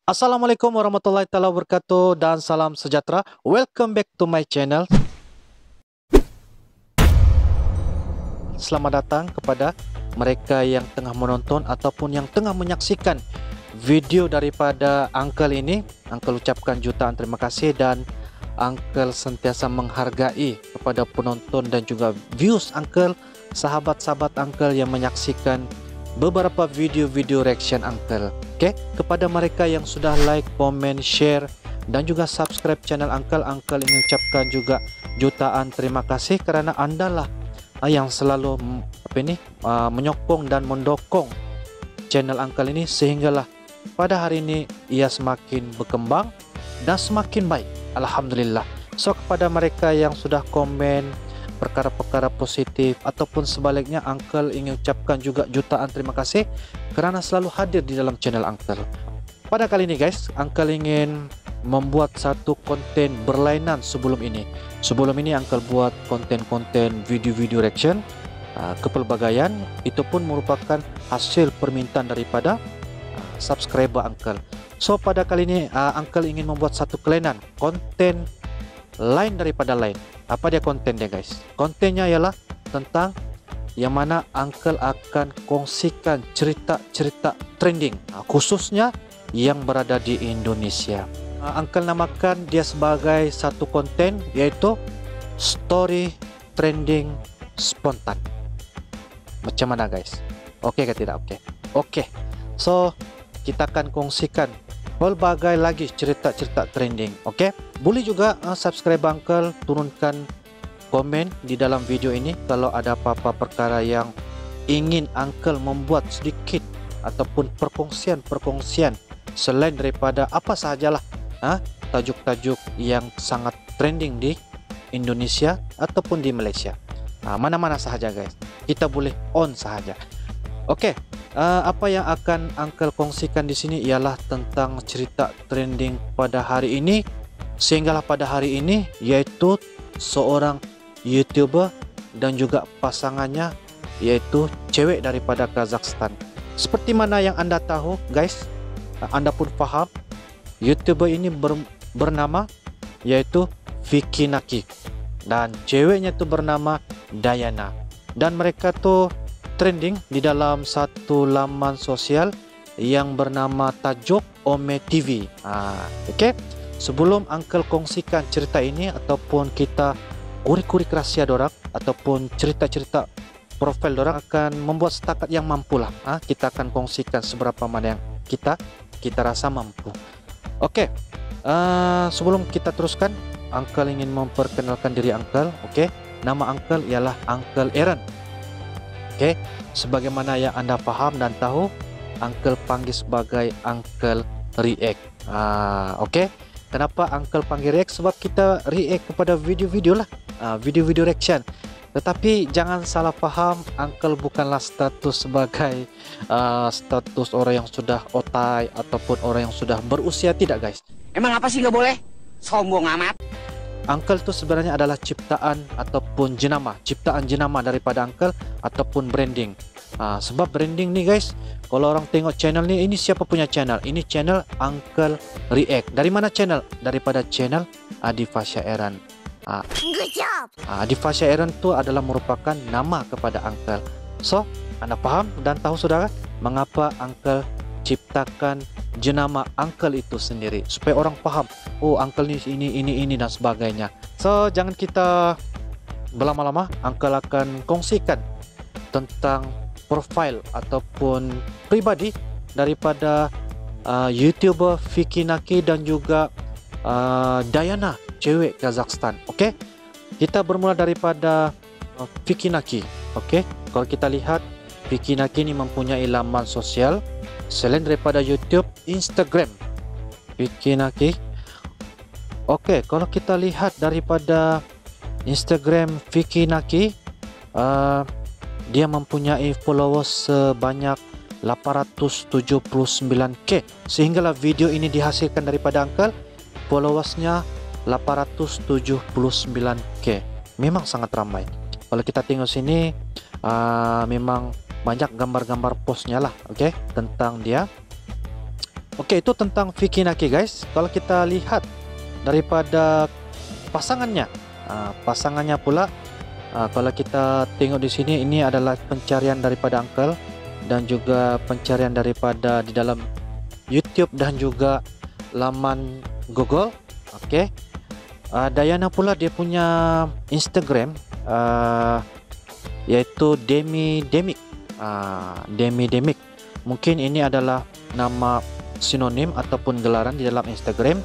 Assalamualaikum warahmatullahi taala wabarakatuh dan salam sejahtera. Welcome back to my channel. Selamat datang kepada mereka yang tengah menonton ataupun yang tengah menyaksikan video daripada Uncle ini. Uncle ucapkan jutaan terima kasih dan Uncle sentiasa menghargai kepada penonton dan juga views Uncle, sahabat-sahabat Uncle yang menyaksikan beberapa video-video reaction Uncle. Oke, kepada mereka yang sudah like, comment, share dan juga subscribe channel Uncle ingin ucapkan juga jutaan terima kasih karena Anda lah yang selalu menyokong dan mendukung channel Uncle ini sehinggalah pada hari ini ia semakin berkembang dan semakin baik. Alhamdulillah. So kepada mereka yang sudah komen perkara-perkara positif ataupun sebaliknya, Uncle ingin ucapkan juga jutaan terima kasih kerana selalu hadir di dalam channel Uncle. Pada kali ini guys, Uncle ingin membuat satu konten berlainan sebelum ini. Sebelum ini Uncle buat konten-konten video-video reaction kepelbagaian, itu pun merupakan hasil permintaan daripada subscriber Uncle. So pada kali ini Uncle ingin membuat satu kelainan, konten lain daripada lain. Apa dia kontennya guys? Kontennya ialah tentang yang mana Uncle akan kongsikan cerita-cerita trending, khususnya yang berada di Indonesia. Uncle namakan dia sebagai satu konten yaitu story trending spontan. Macam mana guys? Oke ke tidak? Oke. So kita akan kongsikan berbagai lagi cerita-cerita trending. Oke, boleh juga subscribe Uncle, turunkan komen di dalam video ini kalau ada apa-apa perkara yang ingin Uncle membuat sedikit ataupun perkongsian selain daripada apa sahajalah tajuk-tajuk yang sangat trending di Indonesia ataupun di Malaysia. Mana-mana sahaja guys, kita boleh on sahaja. Oke, apa yang akan Uncle kongsikan di sini ialah tentang cerita trending pada hari ini, sehinggalah pada hari ini yaitu seorang YouTuber dan juga pasangannya yaitu cewek daripada Kazakhstan. Seperti mana yang Anda tahu guys, Anda pun faham YouTuber ini bernama yaitu Vicky Naki dan ceweknya itu bernama Dayana, dan mereka tuh trending di dalam satu laman sosial yang bernama tajuk Ome TV. Oke. Sebelum Uncle kongsikan cerita ini ataupun kita kurik-kurik rahsia dorang ataupun cerita-cerita profil dorang, akan membuat setakat yang mampulah. Kita akan kongsikan seberapa mana yang kita rasa mampu. Oke. Sebelum kita teruskan, Uncle ingin memperkenalkan diri Uncle. Oke. Nama Uncle ialah Uncle Aaron. Oke, sebagaimana yang Anda paham dan tahu, Uncle panggil sebagai Uncle React. Oke. Kenapa Uncle panggil React? Sebab kita react kepada video-video lah, video-video reaction. Tetapi jangan salah paham, Uncle bukanlah status sebagai status orang yang sudah otai ataupun orang yang sudah berusia, tidak guys. Emang apa sih nggak boleh? Sombong amat. Uncle itu sebenarnya adalah ciptaan ataupun ciptaan jenama daripada Uncle ataupun branding. Sebab branding nih guys, kalau orang tengok channel ini siapa punya channel? Ini channel Uncle React. Dari mana channel? Daripada channel Adifasya Aaron. Good job. Adifasya Aaron itu adalah merupakan nama kepada Uncle. So, Anda paham dan tahu saudara mengapa Uncle ciptakan jenama Uncle itu sendiri, supaya orang paham, oh Uncle ini dan sebagainya. So jangan kita berlama-lama, Uncle akan kongsikan tentang profil ataupun pribadi daripada YouTuber Vicky Naki dan juga Dayana, cewek Kazakhstan. Oke, kita bermula daripada Vicky Naki. Oke, kalau kita lihat Vicky Naki ini mempunyai laman sosial selain daripada YouTube, Instagram. Vicky Naki. Oke, kalau kita lihat daripada Instagram Vicky Naki, dia mempunyai followers sebanyak 879k. Sehinggalah video ini dihasilkan daripada Uncle, followersnya 879k. Memang sangat ramai. Kalau kita tengok sini, memang banyak gambar-gambar postnya lah, oke, tentang dia. Oke, itu tentang Vicky Naki guys. Kalau kita lihat daripada pasangannya, pasangannya pula, kalau kita tengok di sini, ini adalah pencarian daripada Uncle dan juga pencarian daripada di dalam YouTube dan juga laman Google. Oke, Diana pula dia punya Instagram, yaitu Demi Demik. Demi Demik. Mungkin ini adalah nama sinonim ataupun gelaran di dalam Instagram,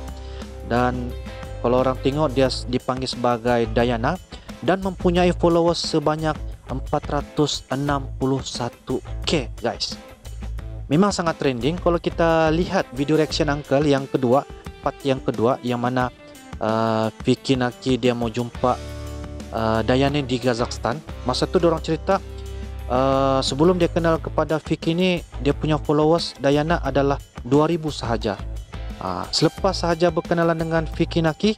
dan kalau orang tengok dia dipanggil sebagai Diana dan mempunyai followers sebanyak 461k guys. Memang sangat trending. Kalau kita lihat video reaction Uncle yang kedua, part yang kedua, yang mana Vicky Naki dia mau jumpa Diana di Kazakhstan. Masa tu orang cerita sebelum dia kenal kepada Vicky ini, dia punya followers Diana adalah 2000 sahaja. Selepas sahaja berkenalan dengan Vicky Naki,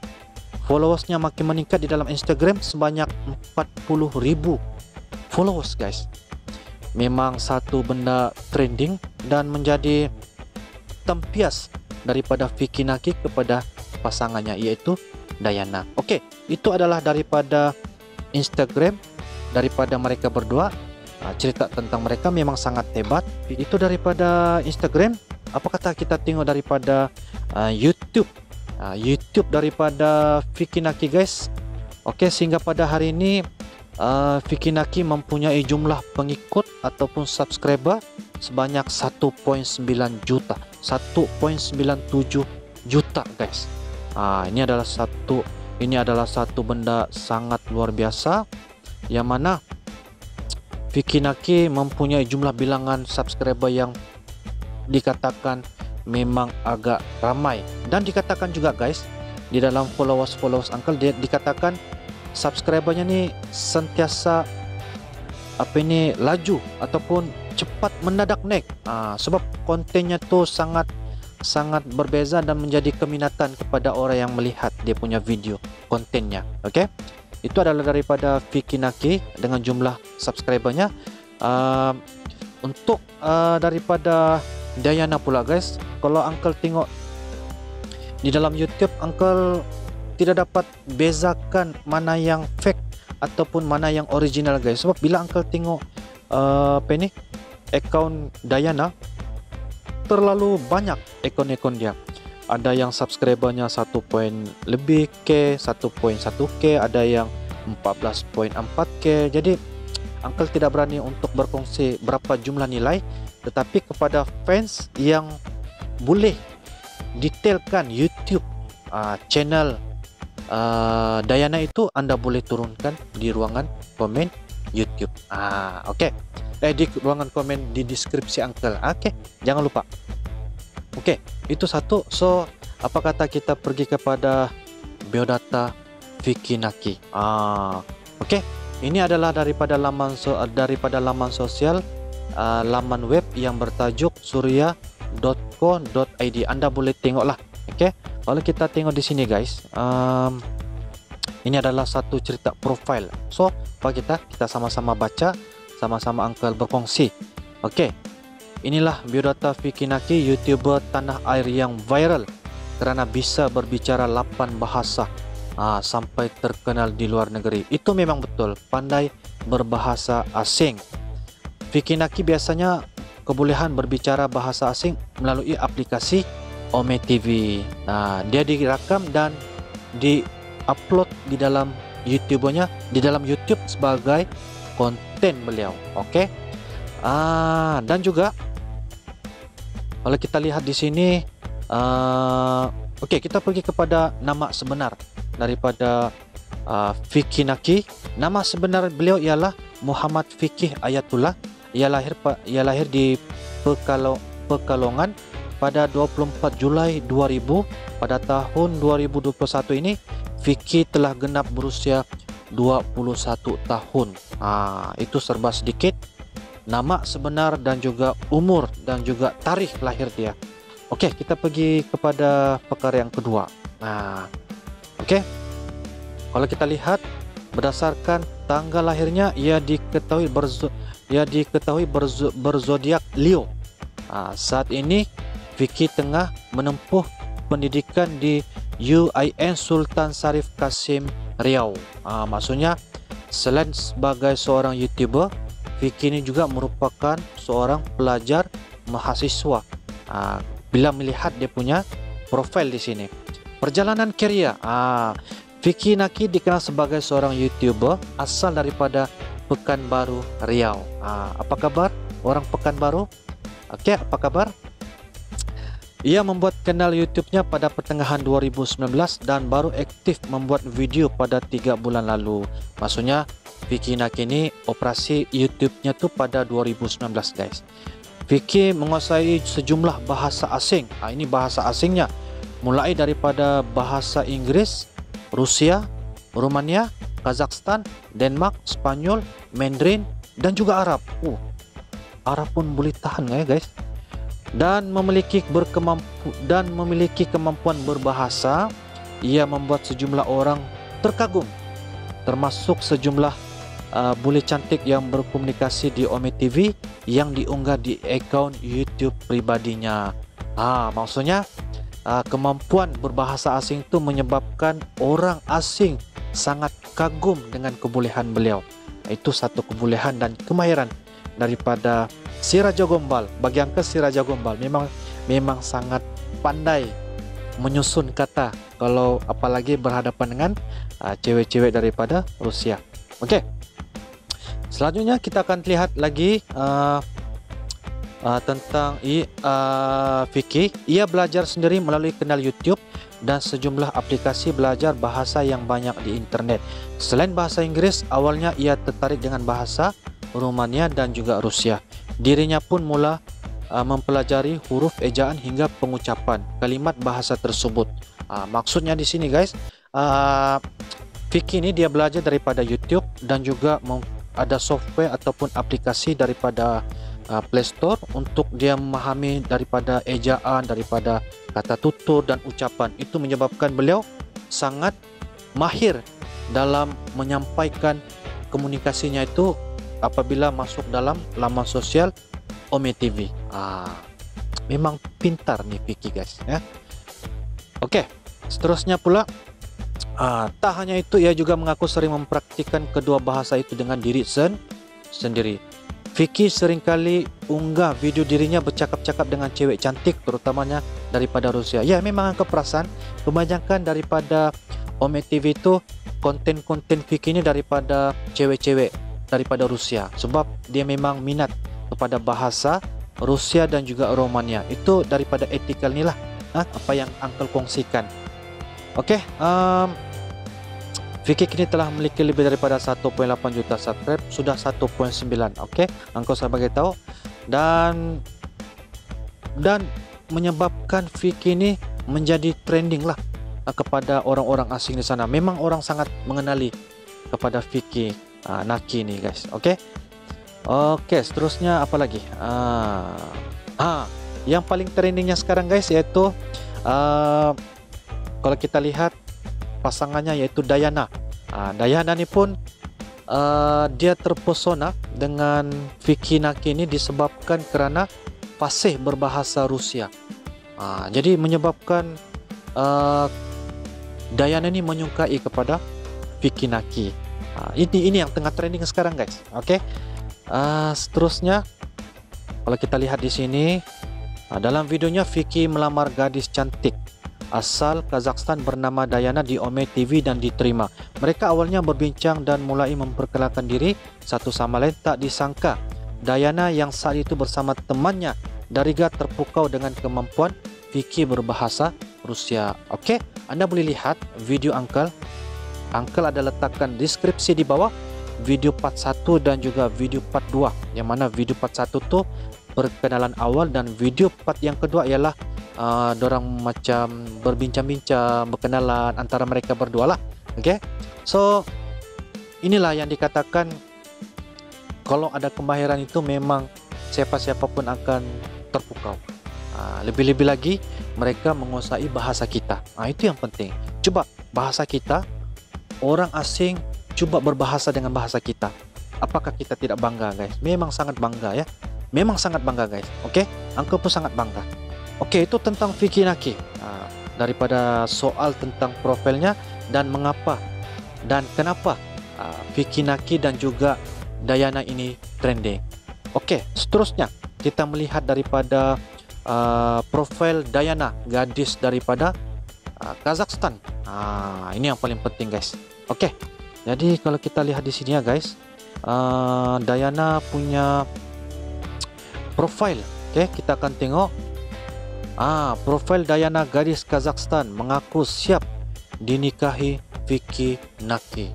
followersnya makin meningkat di dalam Instagram sebanyak 40.000 followers guys. Memang satu benda trending dan menjadi tempias daripada Vicky Naki kepada pasangannya, yaitu Diana. Oke, itu adalah daripada Instagram daripada mereka berdua. Cerita tentang mereka memang sangat hebat. Itu daripada Instagram. Apa kata kita tengok daripada YouTube? YouTube daripada Vicky Naki guys. Oke, sehingga pada hari ini Vicky Naki mempunyai jumlah pengikut ataupun subscriber sebanyak 1.9 juta, 1.97 juta guys. Ini adalah satu benda sangat luar biasa, yang mana Vicky Naki mempunyai jumlah bilangan subscriber yang dikatakan memang agak ramai, dan dikatakan juga guys di dalam followers Uncle, dia dikatakan subscribernya nih sentiasa laju ataupun cepat mendadak naik, sebab kontennya tuh sangat berbeza dan menjadi keminatan kepada orang yang melihat dia punya video kontennya. Oke, itu adalah daripada Vicky Naki dengan jumlah subscribernya. Untuk daripada Diana pula guys, kalau Uncle tengok di dalam YouTube, Uncle tidak dapat bezakan mana yang fake ataupun mana yang original guys. Sebab bila Uncle tengok account Diana, terlalu banyak akun dia. Ada yang subscribernya 1 lebih K, 1.1k, ada yang 14.4k. Jadi Uncle tidak berani untuk berkongsi berapa jumlah nilai, tetapi kepada fans yang boleh detailkan YouTube channel Diana itu, Anda boleh turunkan di ruangan komen YouTube. Oke. Di ruangan komen di deskripsi Uncle. Oke, jangan lupa. Oke, itu satu. So, apa kata kita pergi kepada biodata Vicky Naki. Oke. Ini adalah daripada laman sosial, laman web yang bertajuk surya.co.id. Anda boleh tengoklah. Oke. Kalau kita tengok di sini guys, ini adalah satu cerita profile. So, apa kita sama-sama baca, sama-sama Uncle berkongsi. Oke. Inilah biodata Vicky Naki, YouTuber tanah air yang viral karena bisa berbicara 8 bahasa. Sampai terkenal di luar negeri. Itu memang betul, pandai berbahasa asing. Vicky Naki biasanya kebolehan berbicara bahasa asing melalui aplikasi Ome TV. Dia direkam dan di-upload di dalam YouTube-nya, di dalam YouTube sebagai konten beliau. Oke. Dan juga kalau kita lihat di sini, oke, kita pergi kepada nama sebenar daripada Vicky Naki. Nama sebenar beliau ialah Muhammad Fikih Ayatullah. Ia lahir di Pekalongan pada 24 Julai 2000. Pada tahun 2021 ini Vicky telah genap berusia 21 tahun. Itu serba sedikit nama sebenar dan juga umur dan juga tarikh lahir dia. Oke, kita pergi kepada perkara yang kedua. Oke. Kalau kita lihat berdasarkan tanggal lahirnya, ia diketahui berzodiak Leo. Saat ini Vicky tengah menempuh pendidikan di UIN Sultan Syarif Kasim Riau. Maksudnya selain sebagai seorang YouTuber, Vicky ini juga merupakan seorang pelajar mahasiswa. Bila melihat dia punya profil di sini. Perjalanan karier. Vicky Naki dikenal sebagai seorang YouTuber asal daripada Pekanbaru, Riau. Apa kabar orang Pekanbaru? Okey, apa kabar? Ia membuat kanal YouTube-nya pada pertengahan 2019 dan baru aktif membuat video pada 3 bulan lalu. Maksudnya Vicky Naki ini operasi YouTube-nya tu pada 2019, guys. Vicky menguasai sejumlah bahasa asing. Ini bahasa asingnya. Mulai daripada bahasa Inggris, Rusia, Rumania, Kazakhstan, Denmark, Spanyol, Mandarin dan juga Arab. Arab pun boleh tahan ya, guys. Dan memiliki kemampuan berbahasa, ia membuat sejumlah orang terkagum, termasuk sejumlah bule cantik yang berkomunikasi di Ome TV yang diunggah di akaun YouTube pribadinya. Maksudnya kemampuan berbahasa asing itu menyebabkan orang asing sangat kagum dengan kebolehan beliau. Itu satu kebolehan dan kemahiran daripada si Raja Gombal. Bagi angka si Raja Gombal memang sangat pandai menyusun kata, kalau apalagi berhadapan dengan cewek-cewek daripada Rusia. Okey. Selanjutnya kita akan lihat lagi tentang Vicky. Ia belajar sendiri melalui kanal YouTube dan sejumlah aplikasi belajar bahasa yang banyak di internet. Selain bahasa Inggris, awalnya ia tertarik dengan bahasa Rumania dan juga Rusia. Dirinya pun mula mempelajari huruf ejaan hingga pengucapan kalimat bahasa tersebut. Maksudnya di sini, guys, Vicky ini dia belajar daripada YouTube dan juga ada software ataupun aplikasi daripada Play Store untuk dia memahami daripada ejaan, daripada kata tutur dan ucapan. Itu menyebabkan beliau sangat mahir dalam menyampaikan komunikasinya itu apabila masuk dalam laman sosial Ome TV. Memang pintar nih Vicky, guys, ya. Okey, seterusnya pula tak hanya itu, ia juga mengaku sering mempraktikkan kedua bahasa itu dengan diri sendiri. Vicky seringkali unggah video dirinya bercakap-cakap dengan cewek cantik, terutamanya daripada Rusia. Ya, memang keperasan kebanyakan daripada Ome TV itu konten-konten Vicky ini daripada cewek-cewek daripada Rusia, sebab dia memang minat kepada bahasa Rusia dan juga Romania. Itu daripada etikal ni lah, apa yang Uncle kongsikan. Okey, Vicky kini telah memiliki lebih daripada 1.8 juta subscribe, sudah 1.9. Okey, Uncle saya bagi tahu, dan menyebabkan Vicky ini menjadi trending lah kepada orang-orang asing di sana. Memang orang sangat mengenali kepada Vicky Naki ni, guys. Okey. Seterusnya apa lagi? Yang paling trendingnya sekarang, guys, iaitu kalau kita lihat pasangannya, yaitu Dayana. Dayana ni pun dia terpesona dengan Vicky Naki ini disebabkan kerana fasih berbahasa Rusia. Jadi menyebabkan Dayana ini menyukai kepada Vicky Naki. Ini yang tengah trending sekarang, guys. Okey. Seterusnya kalau kita lihat di sini, dalam videonya Vicky melamar gadis cantik asal Kazakhstan bernama Dayana di Ome TV dan diterima. Mereka awalnya berbincang dan mulai memperkenalkan diri satu sama lain. Tak disangka Dayana yang saat itu bersama temannya Dariga terpukau dengan kemampuan Vicky berbahasa Rusia. Okey, anda boleh lihat video Uncle ada letakkan deskripsi di bawah video part 1 dan juga video part 2, yang mana video part 1 tu perkenalan awal dan video part yang kedua ialah dorang macam berbincang-bincang, berkenalan antara mereka berdua lah. Okey, so inilah yang dikatakan kalau ada kemahiran itu memang siapa-siapa pun akan terpukau. Lebih-lebih lagi mereka menguasai bahasa kita. Itu yang penting. Cuba bahasa kita, orang asing cuba berbahasa dengan bahasa kita. Apakah kita tidak bangga, guys? Memang sangat bangga, ya. Memang sangat bangga, guys. Okey, Uncle pun sangat bangga. Oke, itu tentang Vicky Naki. Daripada soal tentang profilnya dan mengapa dan kenapa Vicky Naki dan juga Diana ini trending. Oke, seterusnya kita melihat daripada profil Diana, gadis daripada Kazakhstan. Ini yang paling penting, guys. Oke, jadi kalau kita lihat di sini ya, guys, Diana punya profil. Oke, kita akan tengok. Profil Diana, gadis Kazakhstan, mengaku siap dinikahi Vicky Naki.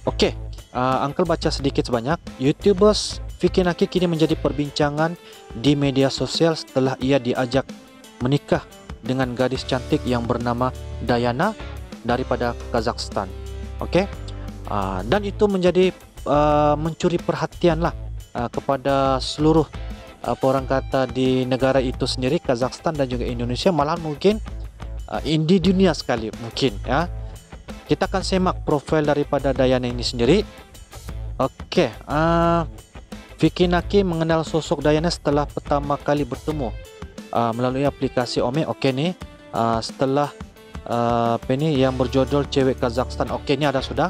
Oke, Uncle baca sedikit sebanyak. YouTubers Vicky Naki kini menjadi perbincangan di media sosial setelah ia diajak menikah dengan gadis cantik yang bernama Diana daripada Kazakhstan. Oke, dan itu menjadi mencuri perhatian lah kepada seluruh orang kata di negara itu sendiri, Kazakhstan dan juga Indonesia, malahan mungkin di dunia sekali mungkin ya. Kita akan semak profil daripada Diana ini sendiri. Oke, Vicky Naki mengenal sosok Diana setelah pertama kali bertemu melalui aplikasi Ome. Oke nih, setelah apa ini yang berjudul Cewek Kazakhstan. Oke, ini ada sudah.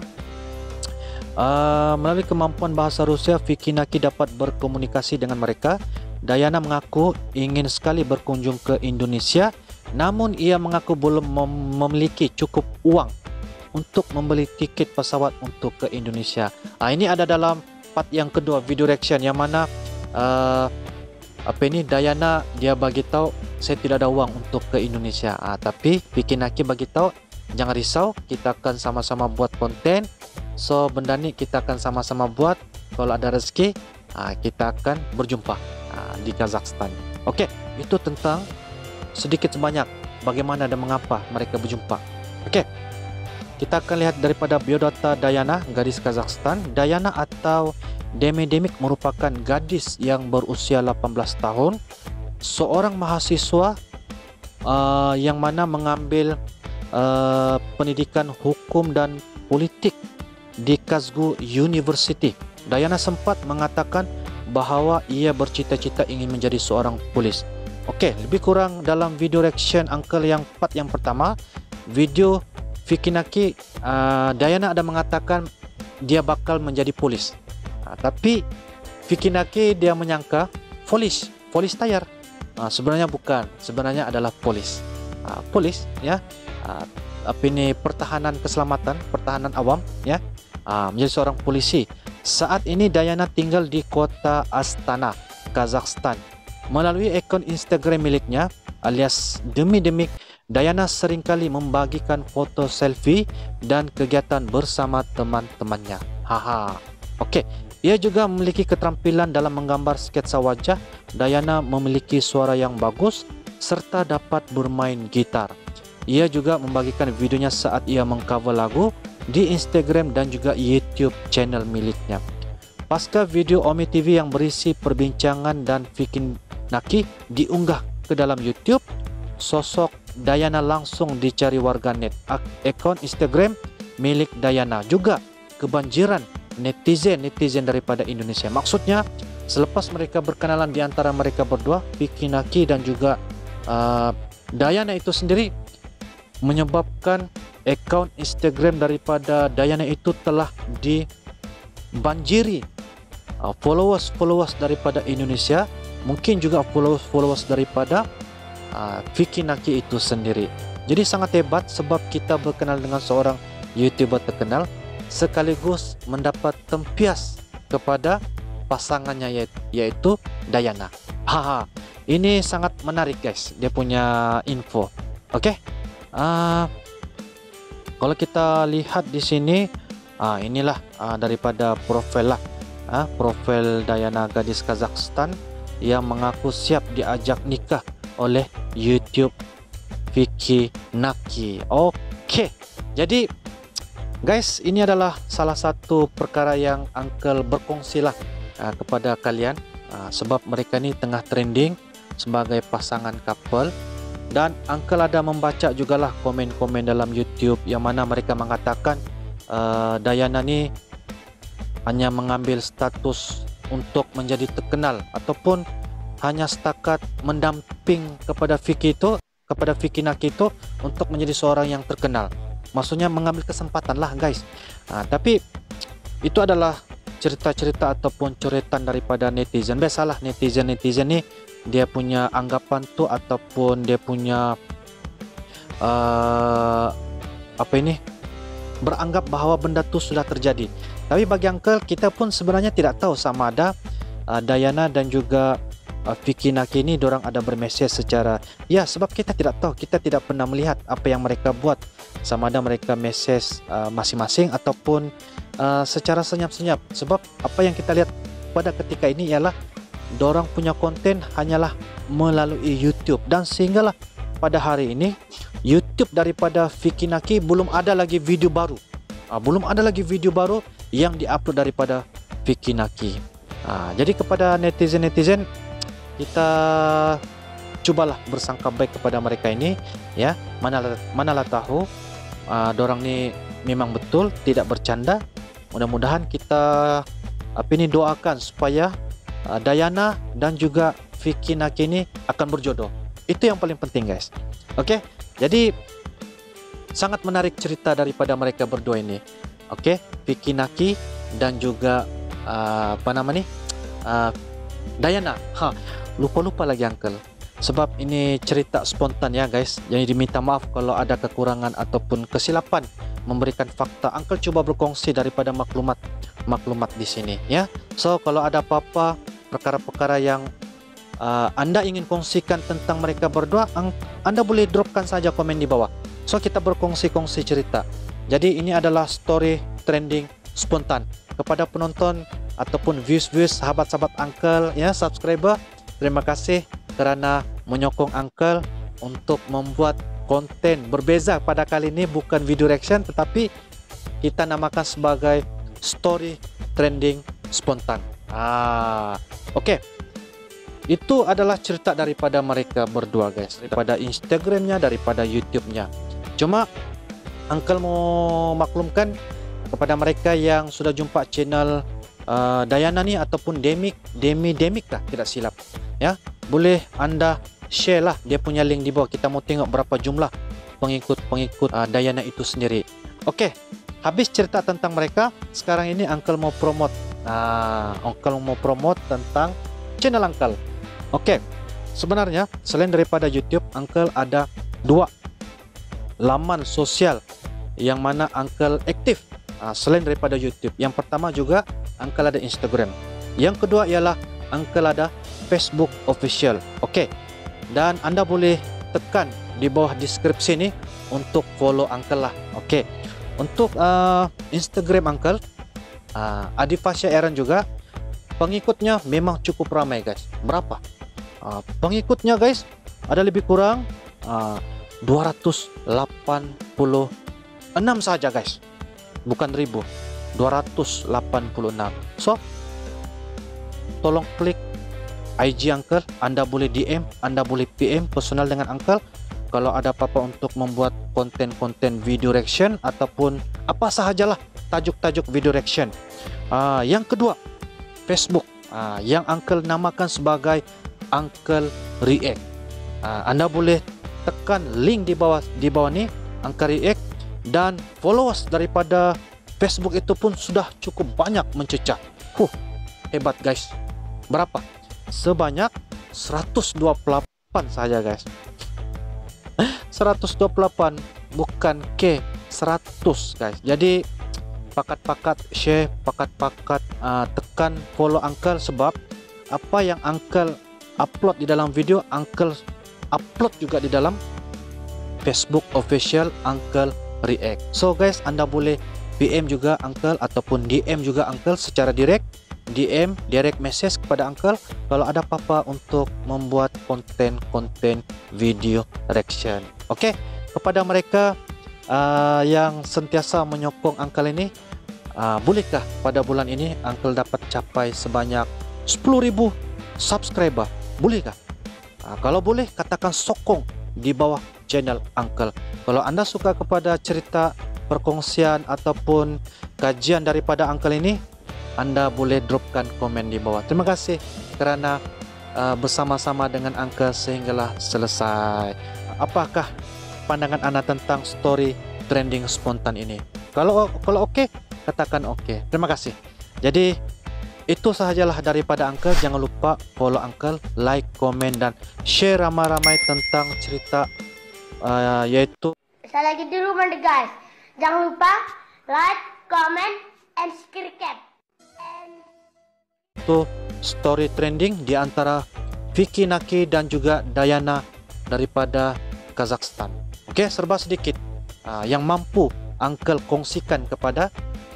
Melalui kemampuan bahasa Rusia, Vicky Naki dapat berkomunikasi dengan mereka. Diana mengaku ingin sekali berkunjung ke Indonesia, namun ia mengaku belum memiliki cukup uang untuk membeli tiket pesawat untuk ke Indonesia. Ini ada dalam part yang kedua video reaction, yang mana apa ini Diana dia bagi tahu saya tidak ada uang untuk ke Indonesia. Tapi Vicky Naki bagi tahu jangan risau, kita akan sama-sama buat konten. So benda ni kita akan sama-sama buat. Kalau ada rezeki kita akan berjumpa di Kazakhstan. Oke, itu tentang sedikit sebanyak bagaimana dan mengapa mereka berjumpa. Oke, kita akan lihat daripada biodata Diana, gadis Kazakhstan. Diana atau Demi Demik merupakan gadis yang berusia 18 tahun, seorang mahasiswa yang mana mengambil pendidikan hukum dan politik di Kazgu University. Diana sempat mengatakan bahawa ia bercita-cita ingin menjadi seorang polis. Oke, lebih kurang dalam video reaction Uncle yang part yang pertama, video Vicky Naki, Diana ada mengatakan dia bakal menjadi polis. Tapi Vicky Naki dia menyangka polis tayar. Sebenarnya bukan, sebenarnya adalah polis. Polis ya. Apa ini, pertahanan keselamatan, pertahanan awam ya. Menjadi seorang polisi. Saat ini Diana tinggal di kota Astana, Kazakhstan. Melalui akun Instagram miliknya alias Demi Demik, Diana seringkali membagikan foto selfie dan kegiatan bersama teman-temannya. Oke, ia juga memiliki keterampilan dalam menggambar sketsa wajah. Diana memiliki suara yang bagus serta dapat bermain gitar. Ia juga membagikan videonya saat ia mengcover lagu di Instagram dan juga YouTube channel miliknya. Pasca video Ome TV yang berisi perbincangan dan Vicky Naki diunggah ke dalam YouTube, sosok Diana langsung dicari warganet. Akun Instagram milik Diana juga kebanjiran netizen daripada Indonesia. Maksudnya selepas mereka berkenalan di antara mereka berdua, Vicky Naki dan juga Diana itu sendiri, menyebabkan akun Instagram daripada Diana itu telah dibanjiri followers daripada Indonesia, mungkin juga followers daripada Vicky Naki itu sendiri. Jadi sangat hebat sebab kita berkenal dengan seorang YouTuber terkenal sekaligus mendapat tempias kepada pasangannya yaitu Diana. Ini sangat menarik guys, dia punya info. Oke. Kalau kita lihat di sini, inilah daripada profil lah, profil Diana, gadis Kazakhstan yang mengaku siap diajak nikah oleh YouTube Vicky Naki. Oke, jadi guys, ini adalah salah satu perkara yang Uncle berkongsi lah kepada kalian, sebab mereka ni tengah trending sebagai pasangan couple. Dan Uncle ada membaca jugalah komen-komen dalam YouTube yang mana mereka mengatakan Diana ni hanya mengambil status untuk menjadi terkenal ataupun hanya setakat mendamping kepada Vicky Naki itu untuk menjadi seorang yang terkenal. Maksudnya mengambil kesempatan lah guys. Tapi itu adalah cerita-cerita ataupun coretan daripada netizen. Biasalah netizen nih, dia punya anggapan tuh ataupun dia punya beranggap bahwa benda tuh sudah terjadi. Tapi bagi Uncle, kita pun sebenarnya tidak tahu sama ada Diana dan juga Vicky Naki ini dorang ada bermesej secara sebab kita tidak tahu, kita tidak pernah melihat apa yang mereka buat, sama ada mereka mesej masing-masing ataupun secara senyap-senyap. Sebab apa yang kita lihat pada ketika ini ialah dorang punya konten hanyalah melalui YouTube, dan sehinggalah pada hari ini YouTube daripada Vicky Naki belum ada lagi video baru. Belum ada lagi video baru yang diupload daripada Vicky Naki. Jadi kepada netizen-netizen, kita cobalah bersangka baik kepada mereka ini, ya. Manalah tahu dorang ni memang betul tidak bercanda. Mudah-mudahan kita doakan supaya Diana dan juga Vicky Naki ini akan berjodoh. Itu yang paling penting guys. Oke, jadi sangat menarik cerita daripada mereka berdua ini. Oke, Vicky Naki dan juga Diana. Lupa lagi Uncle. Sebab ini cerita spontan ya guys. Jadi diminta maaf kalau ada kekurangan ataupun kesilapan memberikan fakta. Uncle coba berkongsi daripada maklumat di sini ya. So kalau ada apa-apa perkara-perkara yang Anda ingin kongsikan tentang mereka berdua, Anda boleh dropkan saja komen di bawah. So kita berkongsi-kongsi cerita. Jadi ini adalah story trending spontan. Kepada penonton ataupun views sahabat-sahabat Uncle ya, subscriber, terima kasih kerana menyokong Uncle untuk membuat konten berbeza. Pada kali ini bukan video reaction, tetapi kita namakan sebagai story trending spontan. Oke. Itu adalah cerita daripada mereka berdua guys, daripada Instagramnya, daripada YouTube-nya. Cuma Uncle mau maklumkan kepada mereka yang sudah jumpa channel Diana nih ataupun Demik lah tidak silap ya, boleh Anda share lah dia punya link di bawah. Kita mau tengok berapa jumlah pengikut Diana itu sendiri. Oke, habis cerita tentang mereka, sekarang ini Uncle mau promote. Uncle mau promote tentang channel Uncle. Oke, sebenarnya selain daripada YouTube, Uncle ada 2 laman sosial yang mana Uncle aktif selain daripada YouTube. Yang pertama juga Uncle ada Instagram. Yang kedua ialah Uncle ada Facebook official. Oke, dan Anda boleh tekan di bawah deskripsi ini untuk follow Uncle lah. Oke, untuk Instagram Uncle Adifasya Aaron juga pengikutnya memang cukup ramai guys. Berapa? Pengikutnya guys ada lebih kurang 286 saja guys, bukan 1000, 286. So tolong klik IG Uncle, Anda boleh DM, Anda boleh PM personal dengan Uncle kalau ada apa-apa untuk membuat konten-konten video reaction ataupun apa sahajalah tajuk-tajuk video reaction. Yang kedua Facebook, yang Uncle namakan sebagai Uncle React. Anda boleh tekan link di bawah ni, Uncle React, dan followers daripada Facebook itu pun sudah cukup banyak mencecah. Hebat guys. Berapa? Sebanyak 128 saja guys. 128 bukan ke 100 guys. Jadi pakat-pakat share, pakat-pakat tekan follow Uncle, sebab apa yang Uncle upload di dalam video, Uncle upload juga di dalam Facebook official Uncle React. So guys, Anda boleh PM juga Uncle ataupun DM juga Uncle secara direct message kepada Uncle kalau ada apa-apa untuk membuat konten-konten video reaction. Oke, kepada mereka yang sentiasa menyokong Uncle ini, bolehkah pada bulan ini Uncle dapat capai sebanyak 10.000 subscriber? Bolehkah? Kalau boleh, katakan sokong di bawah channel Uncle. Kalau Anda suka kepada cerita perkongsian ataupun kajian daripada Uncle ini, Anda boleh dropkan komen di bawah. Terima kasih kerana bersama-sama dengan Uncle sehinggalah selesai. Apakah pandangan Anda tentang story trending spontan ini? Kalau oke, katakan oke. Terima kasih. Jadi itu sahajalah daripada Uncle. Jangan lupa follow Uncle, like, komen, dan share ramai-ramai tentang cerita yaitu Saya lagi di rumah deh guys. Jangan lupa like, comment, and subscribe. itu story trending di antara Vicky Naki dan juga Dayana daripada Kazakhstan. Oke, serba sedikit yang mampu Uncle kongsikan kepada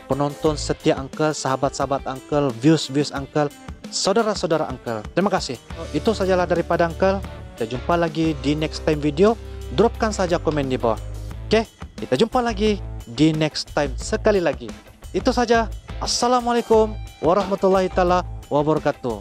penonton setia Uncle, sahabat-sahabat Uncle, views Uncle, saudara-saudara Uncle. Terima kasih. Itu sajalah daripada Uncle. Kita jumpa lagi di next time video. Dropkan saja komen di bawah. Oke, kita jumpa lagi di next time sekali lagi. Itu saja. Assalamualaikum warahmatullahi taala wabarakatuh.